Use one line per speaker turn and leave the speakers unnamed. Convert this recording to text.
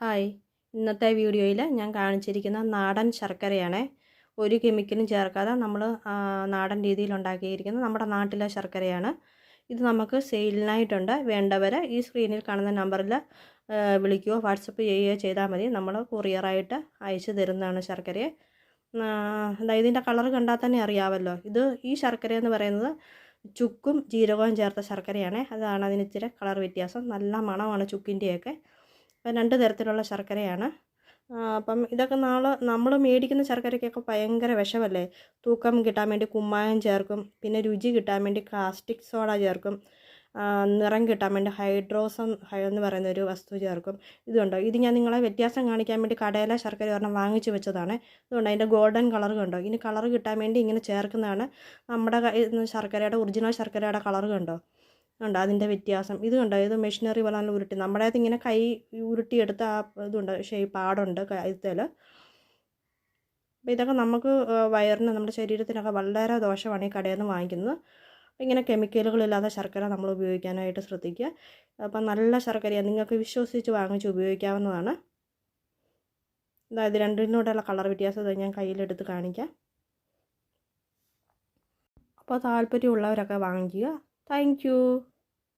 Hi, ഇന്നത്തെ വീഡിയോയിൽ ഞാൻ കാണിച്ചിരിക്കുന്ന നാടൻ ശർക്കരയാണ്. ഒരു കെമിക്കലും ചേർക്കാതെ നമ്മൾ നാടൻ രീതിയിൽ ഉണ്ടാക്കിയിരിക്കുന്ന നമ്മുടെ നാട്ടിലെ ശർക്കരയാണ്. ഇത് നമുക്ക് സെയിലിനായിട്ടുണ്ട്. വേണ്ടവർ ഈ സ്ക്രീനിൽ കാണുന്ന നമ്പറിൽ വിളിക്കുകയോ വാട്സപ്പ് ചെയ്യുകയോ ചെയ്താൽ മതി. നമ്മൾ കൊറിയറായിട്ട് അയച്ചു തരുന്നതാണ് ശർക്കരയെ. ഇതിൻ്റെ കളർ കണ്ടാൽ തന്നെ അറിയാമല്ലോ. ഈ ശർക്കര എന്ന് പറയുന്നത് ചുക്കും ജീരകവും ചേർത്ത ശർക്കരയാണ്. അതാണ് അതിന് ഇച്ചിരി കളർ വ്യത്യാസം. നല്ല മണമാണ് ചുക്കിൻ്റെയൊക്കെ. അപ്പം 2 തരത്തിലുള്ള ശർക്കരയാണ്. അപ്പം ഇതൊക്കെ നമ്മൾ മേടിക്കുന്ന ശർക്കരയ്ക്കൊക്കെ ഭയങ്കര വിഷമല്ലേ. തൂക്കം കിട്ടാൻ വേണ്ടി കുമ്മായം ചേർക്കും, പിന്നെ രുചി കിട്ടാൻ വേണ്ടി കാസ്റ്റിക് സോഡ ചേർക്കും, നിറം കിട്ടാൻ വേണ്ടി ഹൈഡ്രോസം എന്ന് പറയുന്ന ഒരു വസ്തു ചേർക്കും. ഇതുണ്ടോ, ഇത് ഞാൻ നിങ്ങളെ വ്യത്യാസം കാണിക്കാൻ വേണ്ടി കടയിലെ ശർക്കര ഒരെണ്ണം വാങ്ങിച്ച് വെച്ചതാണ്. ഇതുകൊണ്ട് അതിൻ്റെ ഗോൾഡൻ കളർ കണ്ടോ. ഇനി കളർ കിട്ടാൻ വേണ്ടി ഇങ്ങനെ ചേർക്കുന്നതാണ്. നമ്മുടെ ശർക്കരയുടെ ഒറിജിനൽ ശർക്കരയുടെ കളർ കണ്ടോ. അതിൻ്റെ വ്യത്യാസം. ഇത് കണ്ടോ, ഇത് മെഷീനറി പോലെ നല്ല ഉരുട്ടി. നമ്മുടെ അത് ഇങ്ങനെ കൈ ഉരുട്ടിയെടുത്ത ഇതുണ്ട്, പാടുണ്ട് കഴുത്തിൽ. അപ്പോൾ ഇതൊക്കെ നമുക്ക് വയറിന്, നമ്മുടെ ശരീരത്തിനൊക്കെ വളരെ ദോഷമാണ് ഈ കടയിൽ നിന്ന് വാങ്ങിക്കുന്നത്. ഇങ്ങനെ കെമിക്കലുകളില്ലാത്ത ശർക്കര നമ്മൾ ഉപയോഗിക്കാനായിട്ട് ശ്രദ്ധിക്കുക. അപ്പം നല്ല ശർക്കരയാണ്, നിങ്ങൾക്ക് വിശ്വസിച്ച് വാങ്ങിച്ച് ഉപയോഗിക്കാവുന്നതാണ്. അതായത് രണ്ടിനോടുള്ള കളർ വ്യത്യാസം ഞാൻ കയ്യിലെടുത്ത് കാണിക്കാം. അപ്പോൾ താല്പര്യമുള്ളവരൊക്കെ വാങ്ങിക്കുക. Thank you.